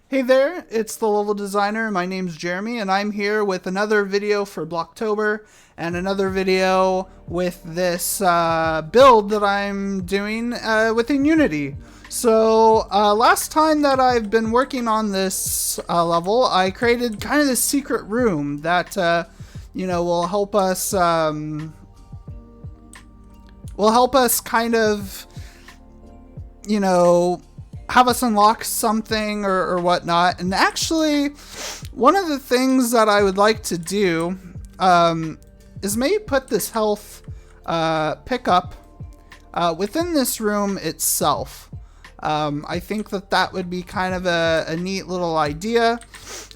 Hey there, it's the level designer. My name's Jeremy, and I'm here with another video for Blocktober and another video with this build that I'm doing within Unity. So last time that I've been working on this level, I created kind of this secret room that will help us kind of have us unlock something or whatnot. And actually, one of the things that I would like to do is maybe put this health pickup within this room itself. I think that would be kind of a neat little idea,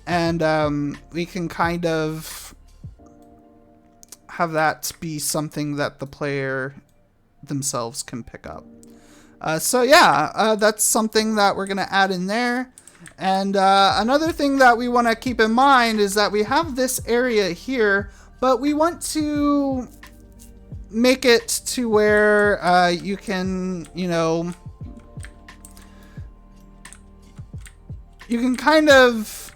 and we can kind of have that be something that the player themselves can pick up. So yeah, that's something that we're going to add in there. And another thing that we want to keep in mind is that we have this area here, but we want to make it to where you can, you can kind of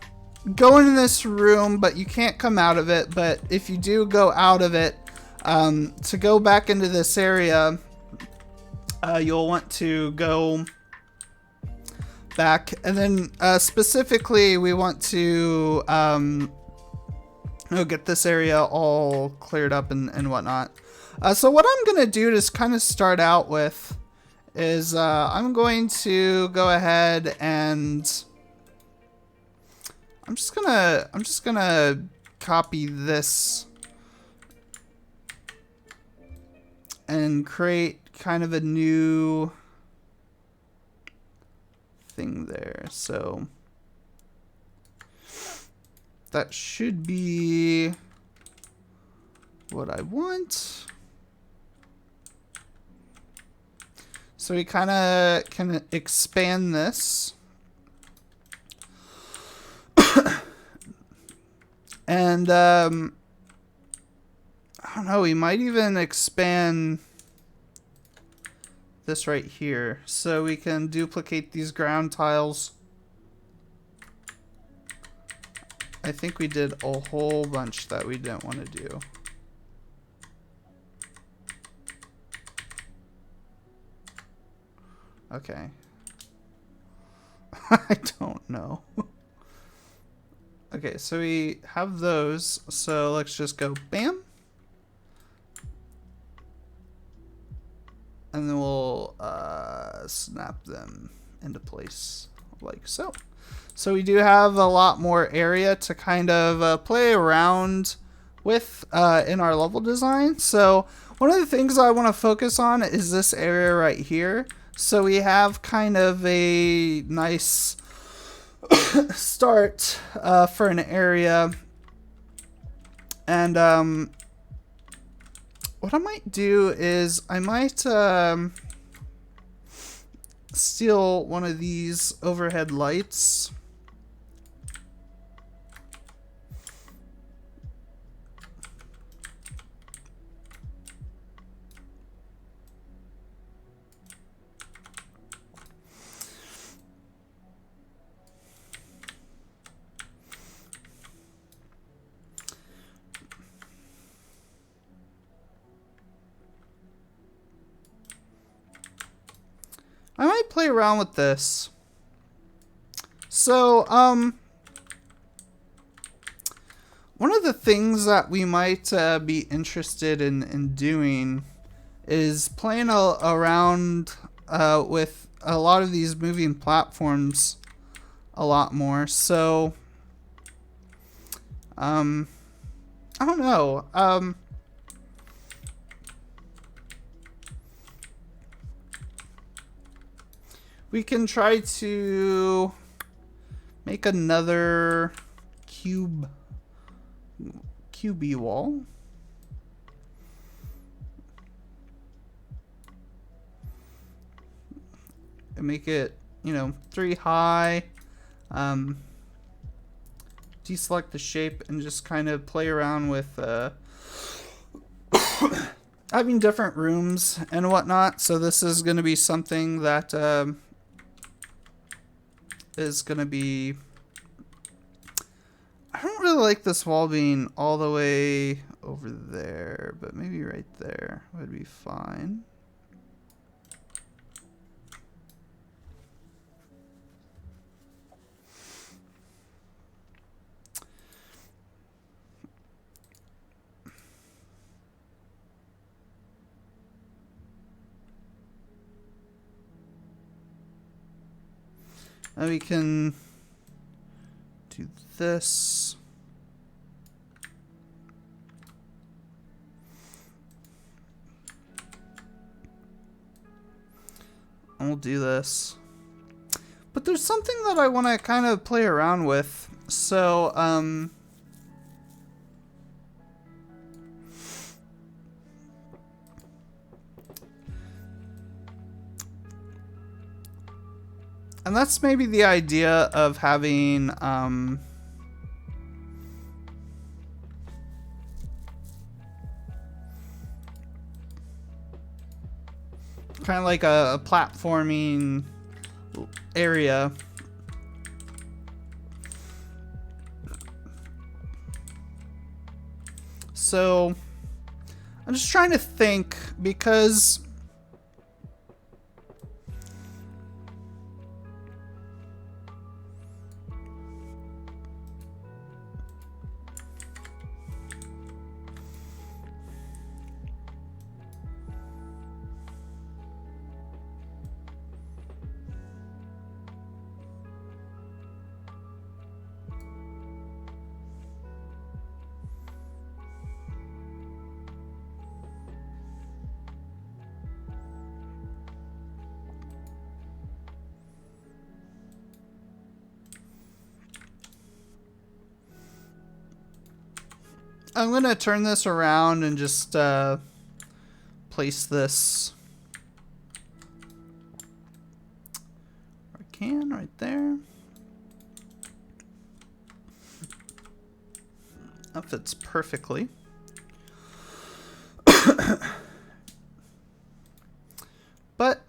go into this room, but you can't come out of it. But if you do go out of it, to go back into this area, you'll want to go back, and then specifically we want to get this area all cleared up and whatnot. So what I'm gonna do to kind of start out with is I'm going to go ahead and I'm just gonna copy this and create kind of a new thing there. So that should be what I want. So we kind of can expand this. And I don't know, we might even expand this right here, so we can duplicate these ground tiles. I think we did a whole bunch that we didn't want to do. Okay. I don't know. Okay, so we have those, so let's just go bam. And then we'll snap them into place like so. So we do have a lot more area to kind of play around with in our level design. So one of the things I want to focus on is this area right here. So we have kind of a nice start for an area. And what I might do is I might steal one of these overhead lights. I might play around with this. So, one of the things that we might be interested in doing is playing around with a lot of these moving platforms a lot more. So, I don't know. We can try to make another cubey wall. And make it, 3 high. Deselect the shape and just kind of play around with having different rooms and whatnot. So this is going to be something that is going to be... I don't really like this wall being all the way over there, but maybe right there would be fine. And we can do this. And we'll do this. But there's something that I want to kind of play around with. So, and that's maybe the idea of having, kind of like a platforming area. So I'm just trying to think, because I'm gonna turn this around and just place this where I can, right there. That fits perfectly. But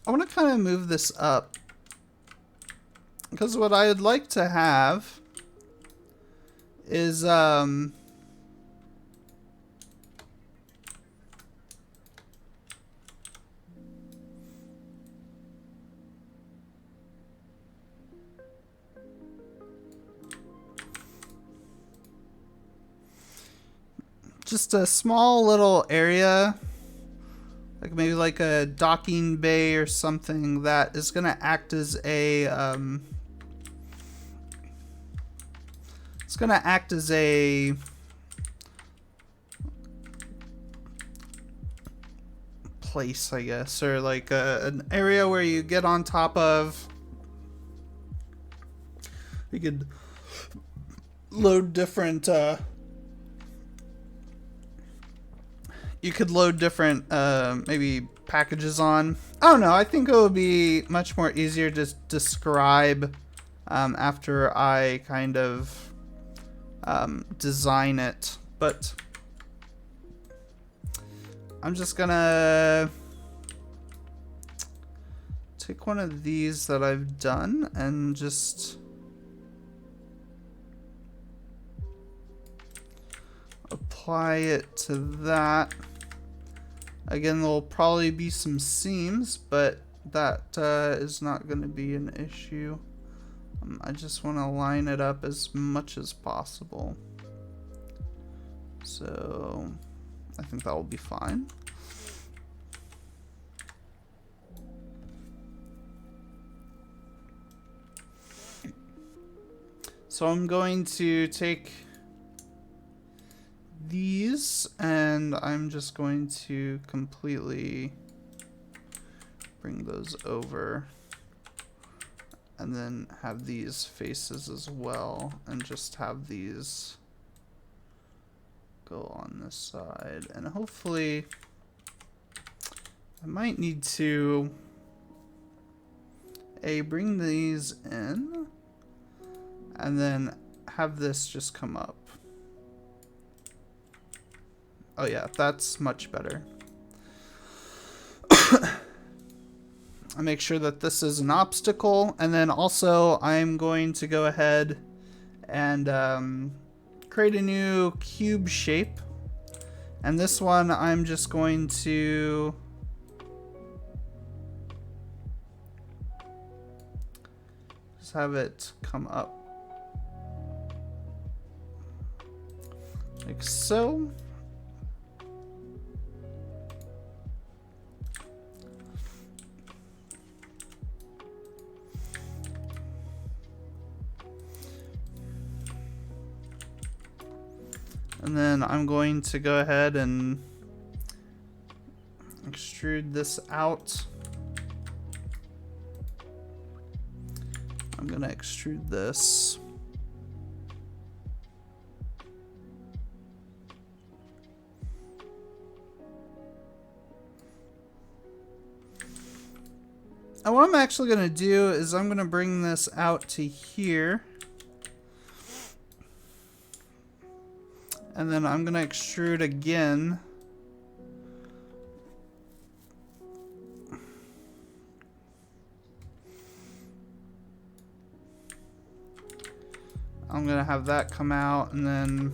I want to kind of move this up, because what I'd like to have is just a small little area, like maybe like a docking bay or something, that is going to act as a it's going to act as a place, I guess, or like an area where you get on top of. You could load different maybe packages on. I don't know. I think it would be much more easier to describe after I kind of design it. But I'm just gonna take one of these that I've done and just apply it to that. Again, there'll probably be some seams, but that is not going to be an issue. I just want to line it up as much as possible. So I think that will be fine. So I'm going to take these and I'm just going to completely bring those over, and then have these faces as well, and just have these go on this side. And hopefully I might need to bring these in and then have this just come up. Oh yeah, that's much better. I make sure that this is an obstacle, and then also I'm going to go ahead and create a new cube shape. And this one I'm just going to just have it come up like so. And then I'm going to go ahead and extrude this out. I'm going to extrude this. And what I'm actually going to do is I'm going to bring this out to here. And then I'm going to extrude again. I'm going to have that come out, and then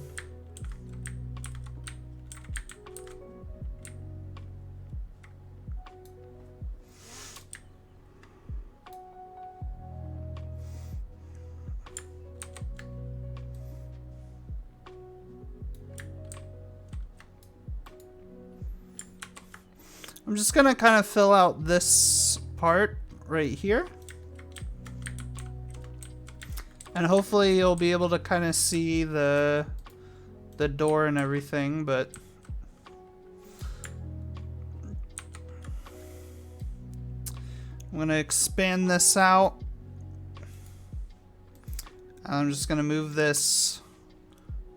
I'm just gonna kind of fill out this part right here. And hopefully you'll be able to kind of see the door and everything, but I'm gonna expand this out. I'm just gonna move this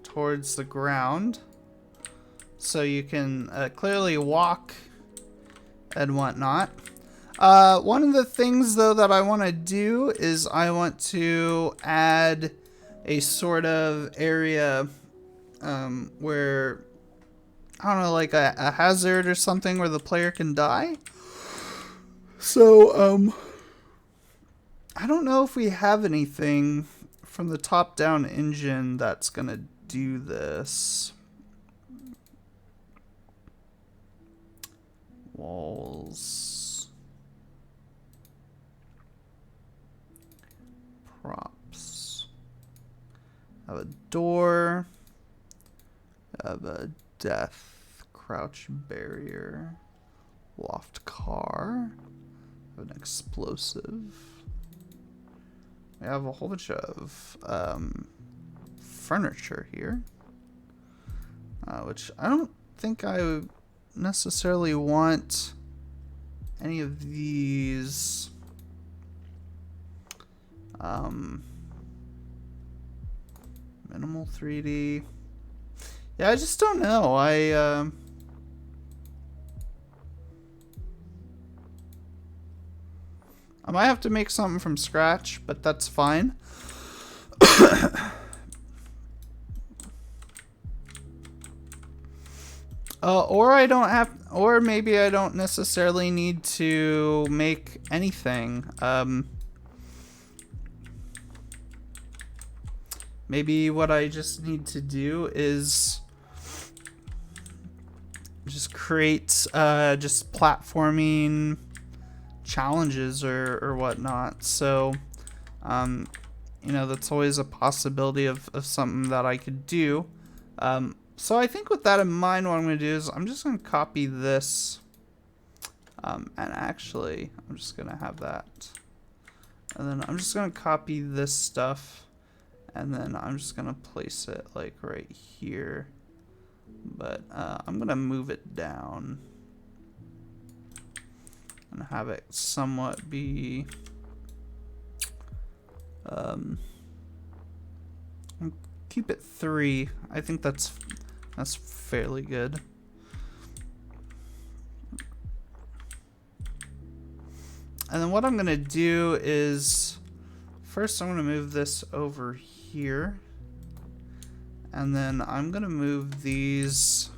towards the ground so you can clearly walk and whatnot. One of the things though that I want to do is I want to add a sort of area where, I don't know, like a hazard or something where the player can die. So I don't know if we have anything from the top-down engine that's gonna do this. Walls. Props. I have a door. I have a death crouch barrier. Loft car. I have an explosive. We have a whole bunch of furniture here, which I don't think I necessarily want any of these. Minimal 3D. Yeah, I just don't know. I might have to make something from scratch, but that's fine. Or I don't have, or maybe I don't necessarily need to make anything. Maybe what I just need to do is just create just platforming challenges or whatnot. So, you know, that's always a possibility of something that I could do. So I think with that in mind, what I'm going to do is I'm just going to copy this. And actually, I'm just going to have that. And then I'm just going to copy this stuff. And then I'm just going to place it like right here. But I'm going to move it down. And have it somewhat be... keep it 3. I think that's fairly good. And then what I'm going to do is... First, I'm going to move this over here. And then I'm going to move these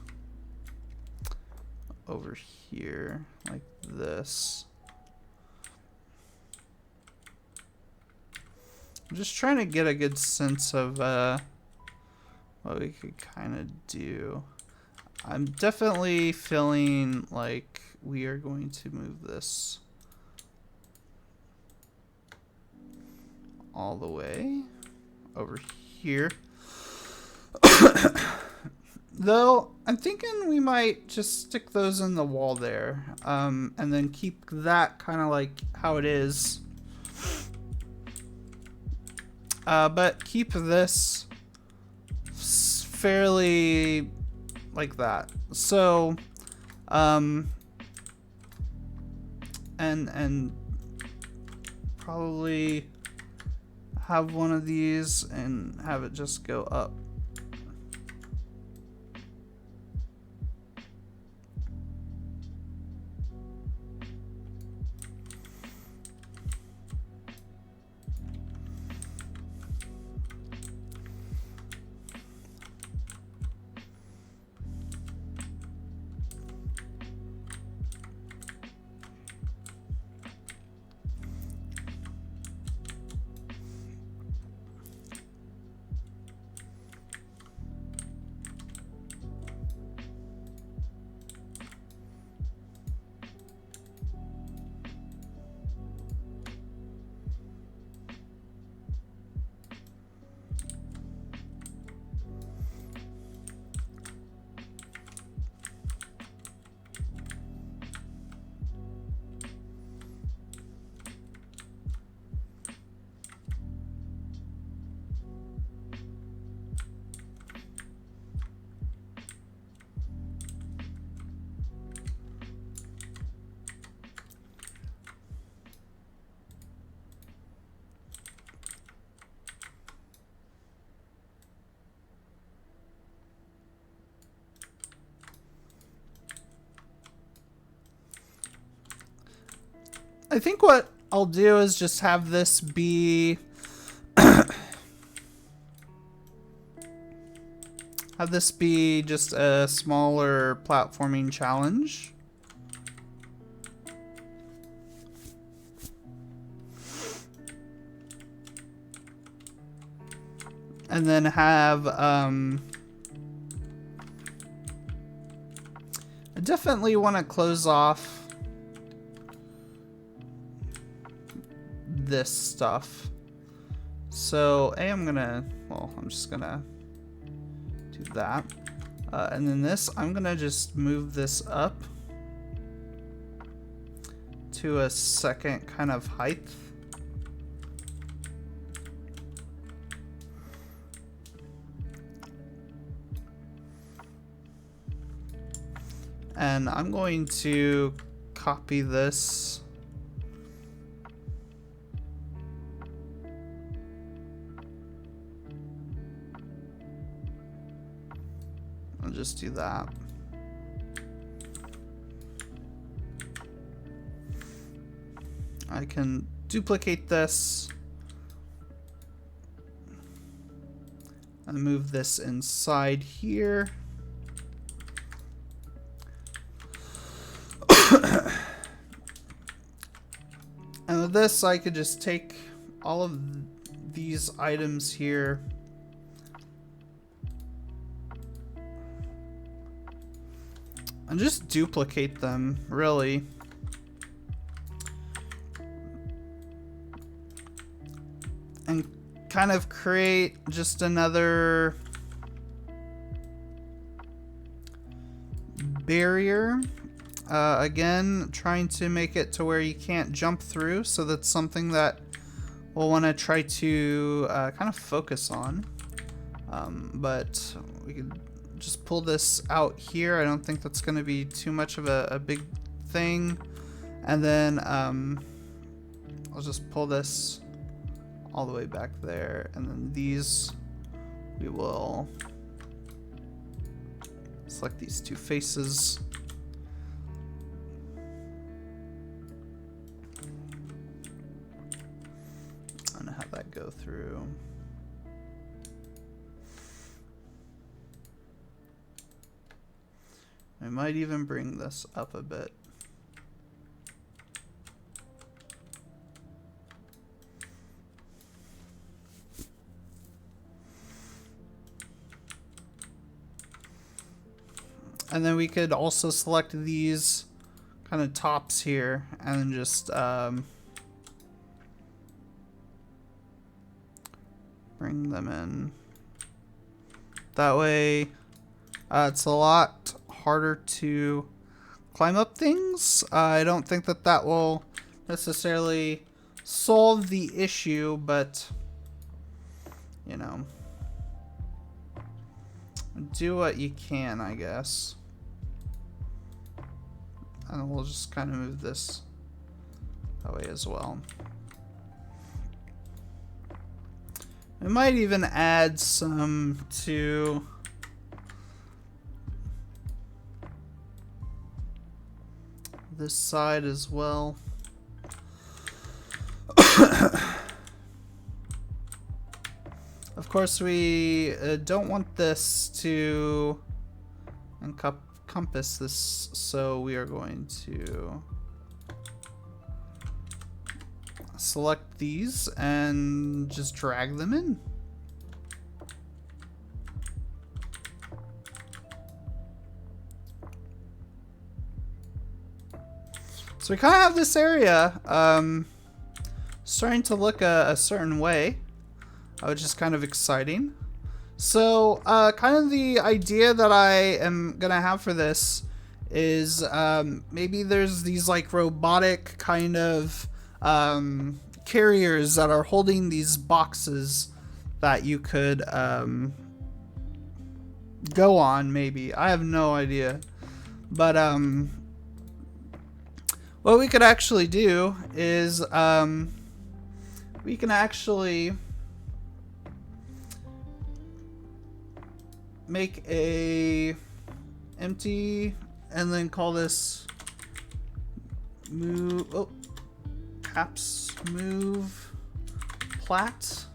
over here like this. I'm just trying to get a good sense of what we could kind of do. I'm definitely feeling like we are going to move this all the way over here. Though, I'm thinking we might just stick those in the wall there, and then keep that kind of like how it is. But keep this fairly like that. So, and probably have one of these and have it just go up. I think what I'll do is just have this be just a smaller platforming challenge. And then have I definitely want to close off this stuff. So I'm just gonna do that. And then this, I'm gonna just move this up to a second kind of height. And I'm going to copy this. I'll just do that. I can duplicate this and move this inside here. And with this, I could just take all of these items here and just duplicate them, really. And kind of create just another barrier. Again, trying to make it to where you can't jump through, so that's something that we'll want to try to kind of focus on. But we could just pull this out here. I don't think that's going to be too much of a big thing. And then I'll just pull this all the way back there, and then these we will select these two faces. And have that go through. I might even bring this up a bit. And then we could also select these kind of tops here and then just bring them in. That way it's a lot harder to climb up things. I don't think that that will necessarily solve the issue, but you know, do what you can, I guess. And we'll just kind of move this that way as well. We might even add some to this side as well. Of course, we don't want this to encompass this, so we are going to select these and just drag them in. So we kind of have this area starting to look a certain way, which is kind of exciting. So kind of the idea that I am gonna have for this is maybe there's these like robotic kind of carriers that are holding these boxes that you could go on. Maybe, I have no idea, but what we could actually do is we can actually make a empty and then call this move, oh, caps move plat.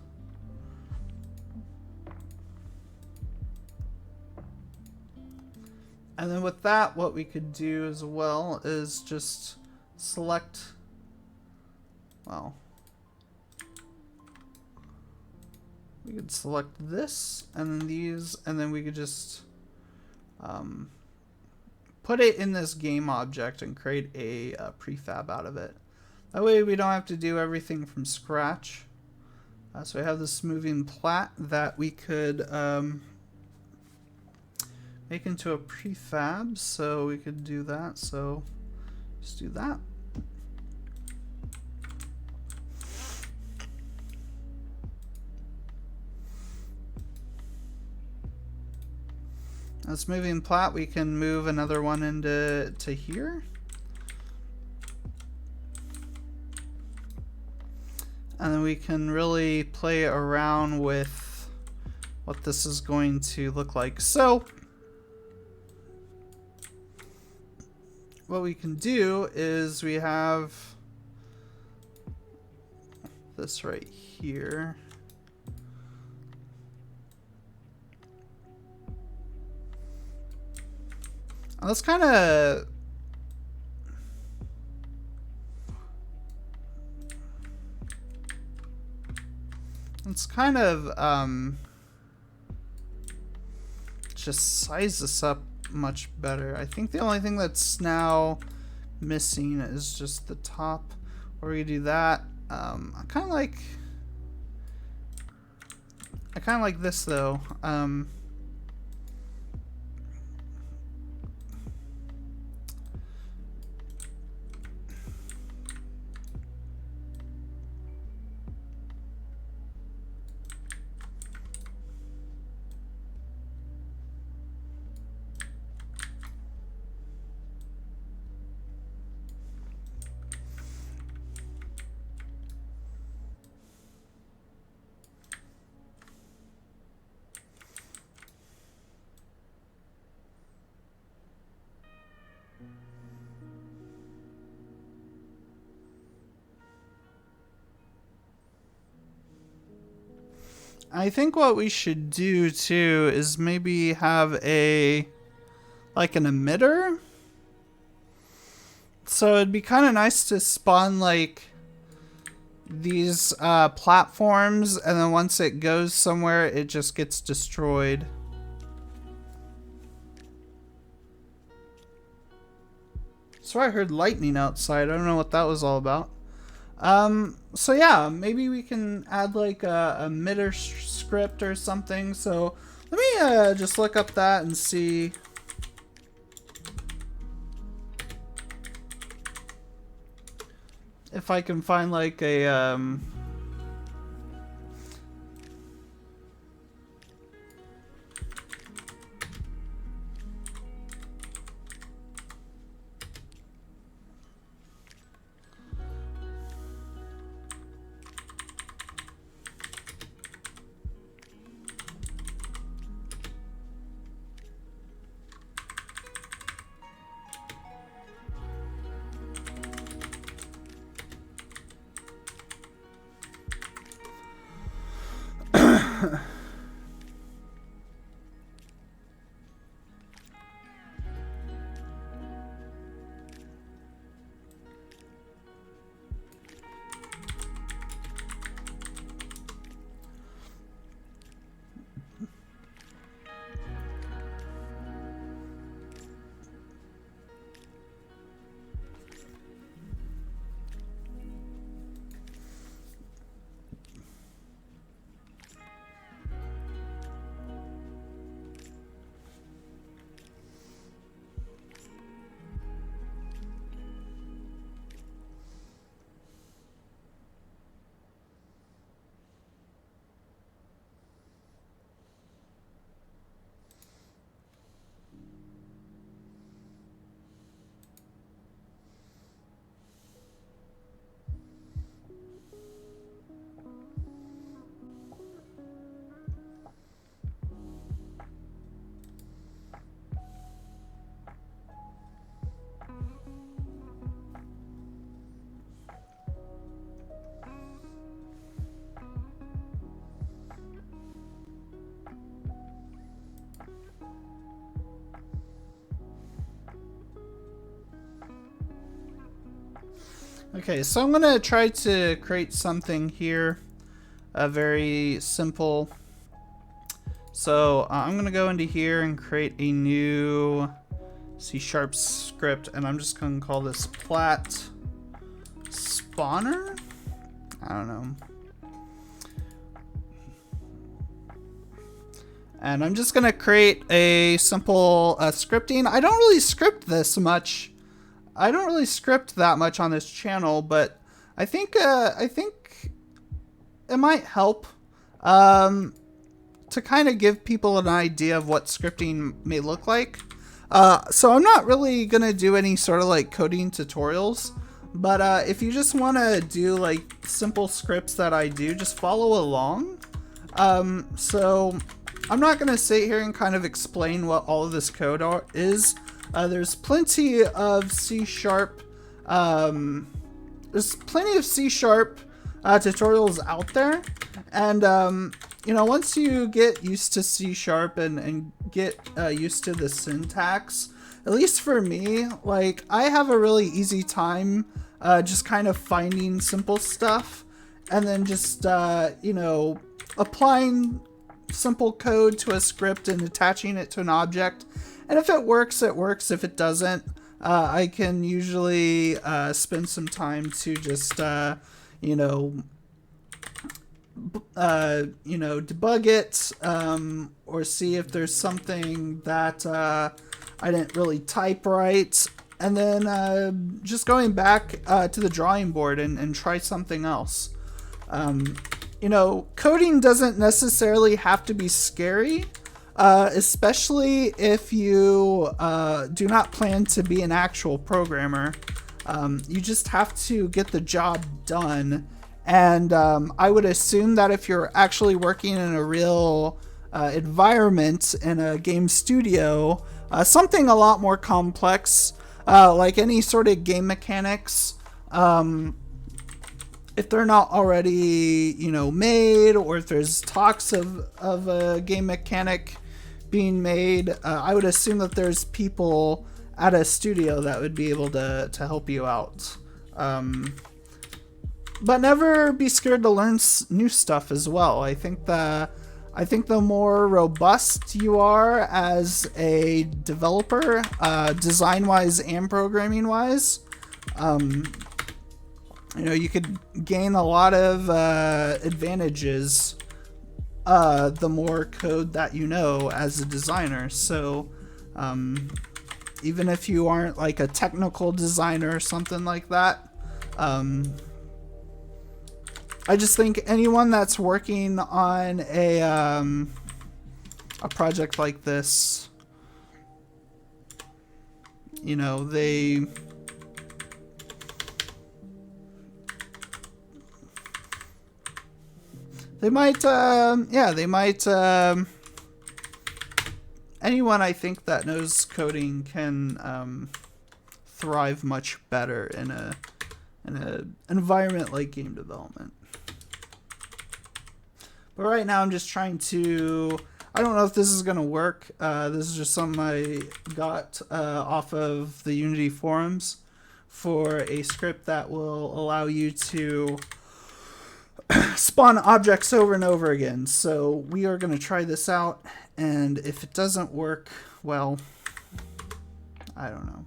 And then with that, what we could do as well is just select, well, we could select this and then these, and then we could just put it in this game object and create a prefab out of it. That way we don't have to do everything from scratch. So we have this moving plat that we could make into a prefab, so we could do that. So just do that. This moving plat, we can move another one into here. And then we can really play around with what this is going to look like. So what we can do is we have this right here. And let's kind of just size this up much better. I think the only thing that's now missing is just the top. Where we do that, I kind of like this though. I think what we should do too is maybe have an emitter. So it'd be kind of nice to spawn like these platforms, and then once it goes somewhere, it just gets destroyed. So I heard lightning outside. I don't know what that was all about. So yeah, maybe we can add like a emitter script or something. So let me just look up that and see. If I can find like a okay, so I'm gonna try to create something here, very simple. So I'm gonna go into here and create a new C# script, and I'm just gonna call this plat spawner. I don't know. And I'm just gonna create a simple scripting. I don't really script this much. I don't really script that much on this channel, but I think it might help to kind of give people an idea of what scripting may look like. So I'm not really gonna do any sort of like coding tutorials, but if you just want to do like simple scripts that I do, just follow along. So I'm not gonna sit here and kind of explain what all of this code is. There's plenty of C#. There's plenty of C# tutorials out there, and you know, once you get used to C# and get used to the syntax, at least for me, like I have a really easy time just kind of finding simple stuff and then just you know, applying simple code to a script and attaching it to an object. And if it works, it works. If it doesn't, I can usually spend some time to just you know, debug it, or see if there's something that I didn't really type right, and then just going back to the drawing board and try something else. You know, coding doesn't necessarily have to be scary, especially if you do not plan to be an actual programmer. You just have to get the job done. And I would assume that if you're actually working in a real environment in a game studio, something a lot more complex, like any sort of game mechanics, if they're not already, you know, made, or if there's talks of a game mechanic being made, I would assume that there's people at a studio that would be able to help you out. But never be scared to learn new stuff as well. I think the I think the more robust you are as a developer, design-wise and programming-wise, you know, you could gain a lot of advantages the more code that you know as a designer. So even if you aren't like a technical designer or something like that, I just think anyone that's working on a project like this, you know, they might, yeah, they might, anyone I think that knows coding can thrive much better in an environment like game development. But right now I'm just trying to, I don't know if this is going to work. This is just something I got off of the Unity forums for a script that will allow you to spawn objects over and over again. So we are going to try this out, and if it doesn't work, well, I don't know.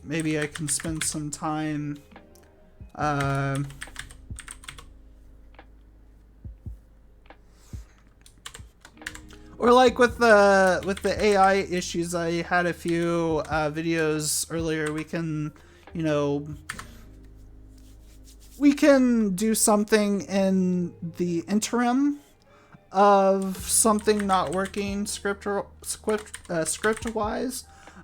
Maybe I can spend some time or like with the AI issues, I had a few videos earlier. We can, you know, we can do something in the interim of something not working script-wise.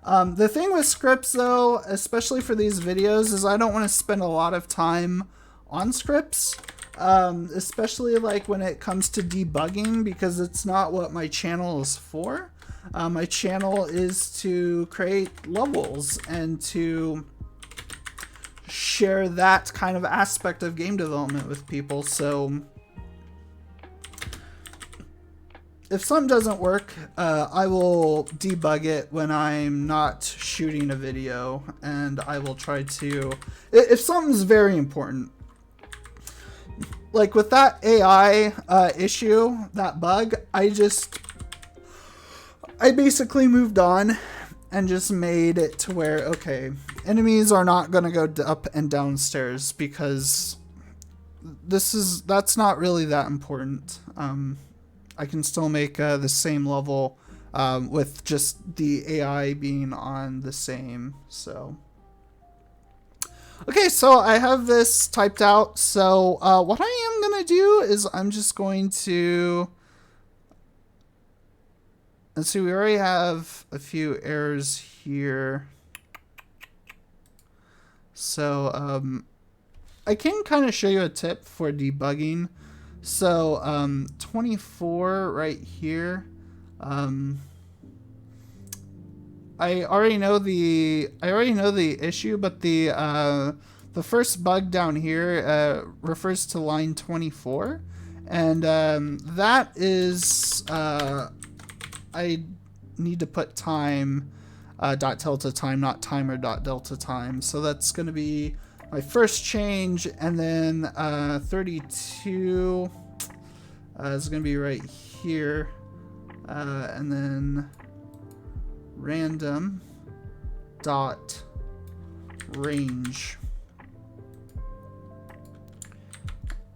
The thing with scripts, though, especially for these videos, is I don't want to spend a lot of time on scripts, especially like when it comes to debugging, because it's not what my channel is for. My channel is to create levels and to share that kind of aspect of game development with people. So if something doesn't work, I will debug it when I'm not shooting a video, and I will try to, if something's very important, like with that AI issue, that bug, I basically moved on and just made it to where, okay, enemies are not going to go up and downstairs, because that's not really that important. I can still make the same level with just the AI being on the same. So, okay, so I have this typed out. So what I am going to do is I'm just going to, let's see, we already have a few errors here. So I can kind of show you a tip for debugging. So 24 right here. I already know the issue, but the first bug down here refers to line 24, and that is I need to put time dot delta time, not timer dot delta time. So that's going to be my first change, and then 32 is going to be right here, and then random dot range.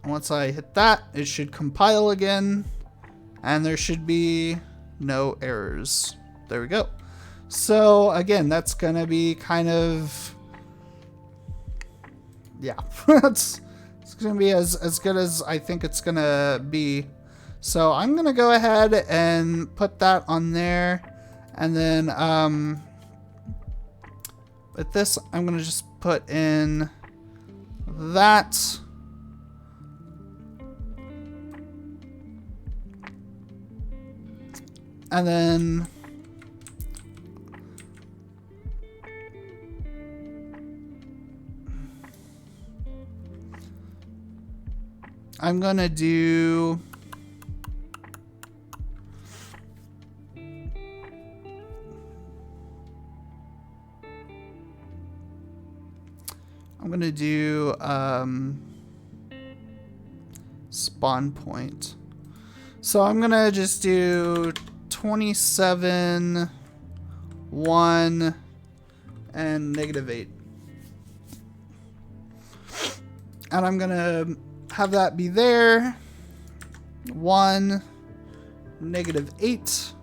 Once I hit that, it should compile again, and there should be no errors. There we go. So again, that's going to be kind of, yeah, it's going to be as good as I think it's going to be. So I'm going to go ahead and put that on there. And then with this, I'm going to just put in that. And then I'm going to do spawn point. So I'm gonna just do 27, 1, and -8. And I'm gonna have that be there. 1, -8.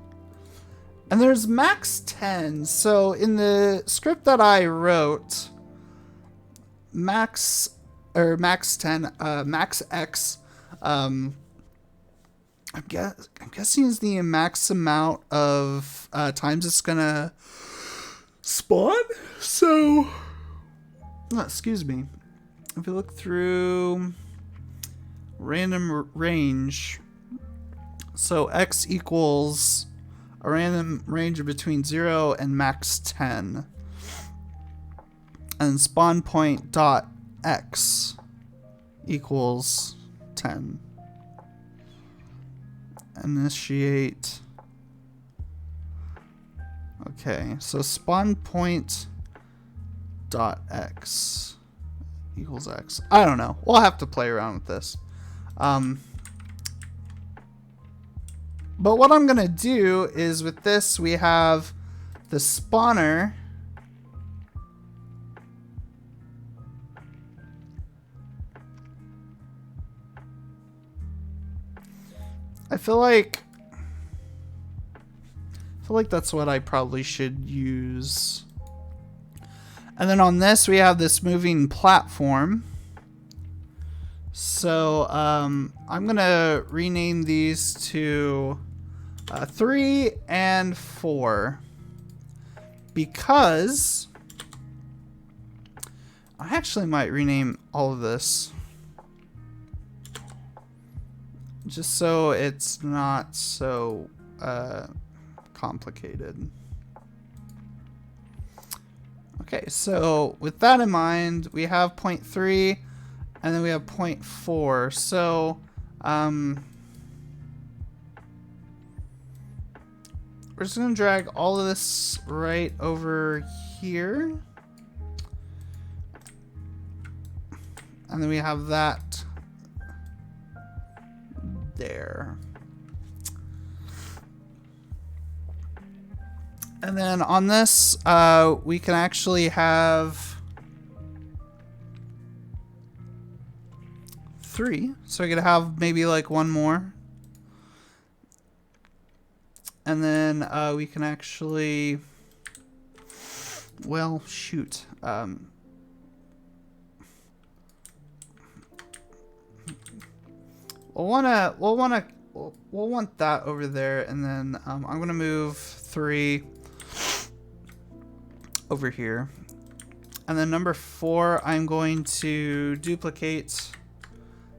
And there's max 10. So in the script that I wrote, max 10, max X, I'm guessing is the max amount of times it's gonna spawn. So, excuse me. If we look through random range, so X equals a random range of between 0 and max 10. And spawn point dot X equals 10. Initiate. Okay, so spawn point dot X equals X. I don't know. We'll have to play around with this. But what I'm going to do is with this, we have the spawner. I feel like that's what I probably should use. And then on this, we have this moving platform. So I'm going to rename these to 3 and 4. Because I actually might rename all of this. Just so it's not so complicated. Okay, so with that in mind, we have 0.3 and then we have 0.4. So we're just gonna drag all of this right over here. And then we have that there. And then on this, we can actually have 3. So we're gonna have maybe like one more. And then we can actually, well, shoot. We'll want that over there, and then I'm gonna move 3 over here, and then number 4 I'm going to duplicate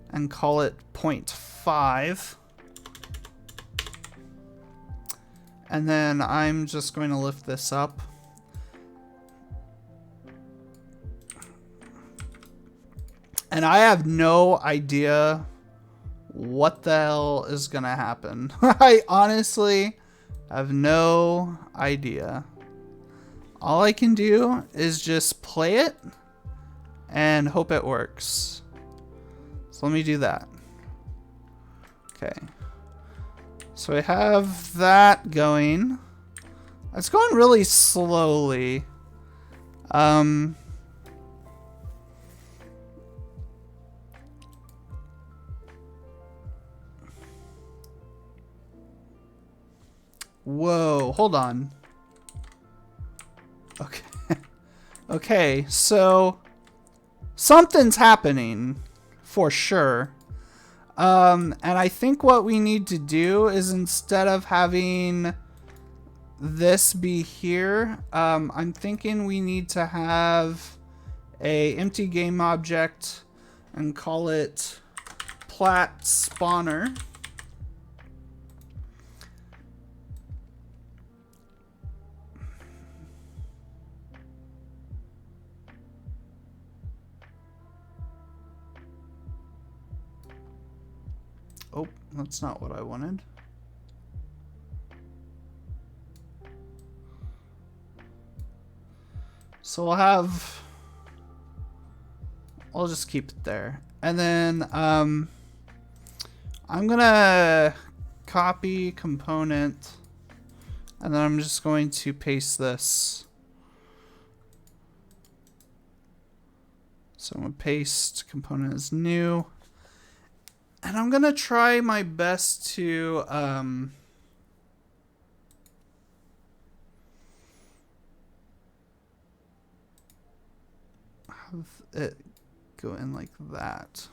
and call it 0.5, and then I'm just going to lift this up. And I have no idea what the hell is gonna happen. I honestly have no idea. All I can do is just play it and hope it works. So let me do that. Okay. So I have that going. It's going really slowly. Whoa, hold on. Okay. Okay, so something's happening for sure. And I think what we need to do is, instead of having this be here, I'm thinking we need to have a empty game object and call it plat spawner. Oh, that's not what I wanted. So I'll just keep it there. And then I'm gonna copy component, and then I'm just going to paste this. So I'm going to paste component as new. And I'm going to try my best to have it go in like that.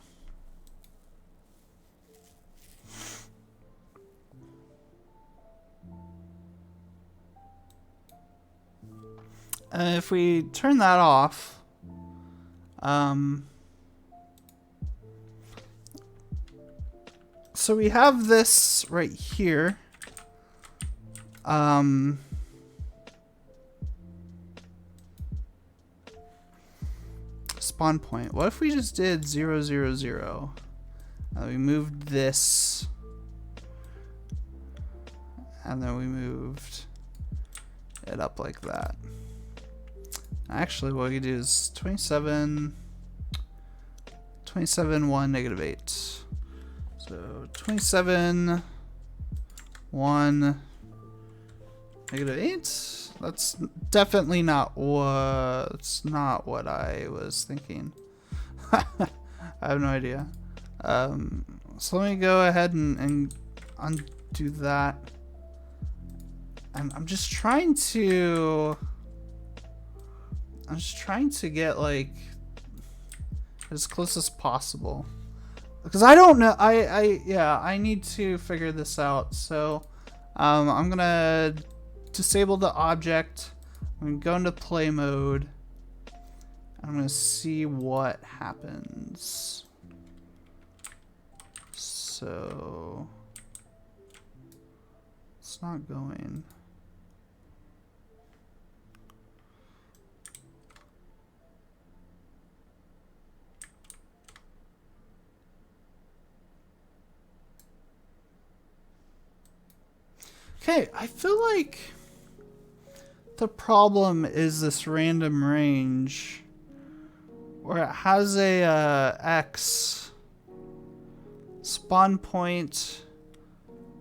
And if we turn that off, so we have this right here. Spawn point. What if we just did 0, 0, 0? We moved this, and then we moved it up like that. Actually, what we do is 27, 1, -8. So 27, 1, -8. That's definitely not what. It's not what I was thinking. I have no idea. So let me go ahead and undo that. And I'm just trying to get like as close as possible, because I don't know. I need to figure this out. So I'm gonna disable the object. I'm gonna go into play mode. I'm gonna see what happens. So it's not going. Okay, I feel like the problem is this random range where it has a x spawn point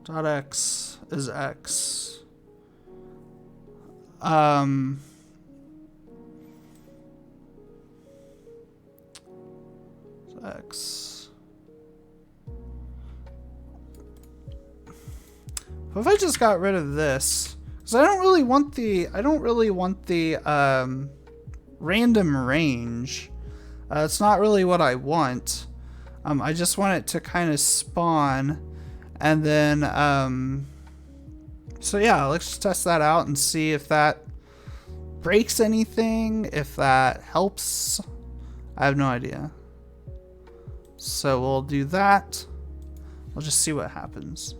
dot x is x. X. What if I just got rid of this? Because I don't really want the random range. It's not really what I want. I just want it to kind of spawn, and then so yeah, let's just test that out and see if that breaks anything, if that helps. I have no idea. So we'll do that. We'll just see what happens.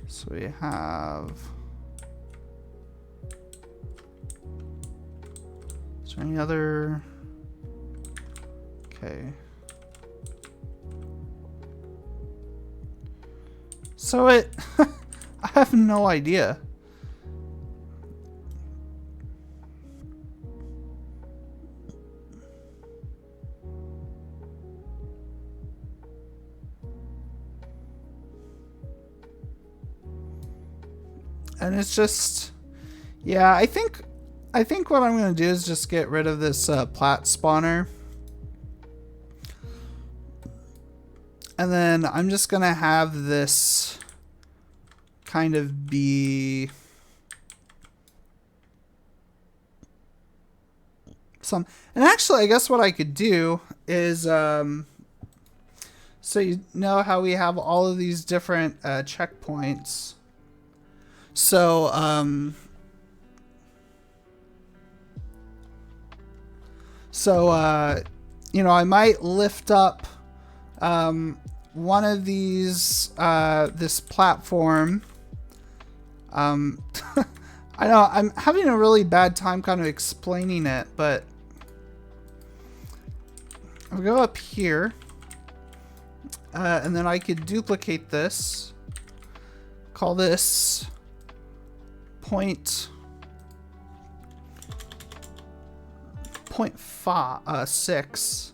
So we have. Is there any other? Okay. So it. I have no idea. And it's just, yeah, I think what I'm going to do is just get rid of this plat spawner. And then I'm just going to have this kind of be some, and actually I guess what I could do is, so you know how we have all of these different checkpoints. So, you know, I might lift up one of these, this platform. I know I'm having a really bad time kind of explaining it, but I'll go up here, and then I could duplicate this, call this point 6,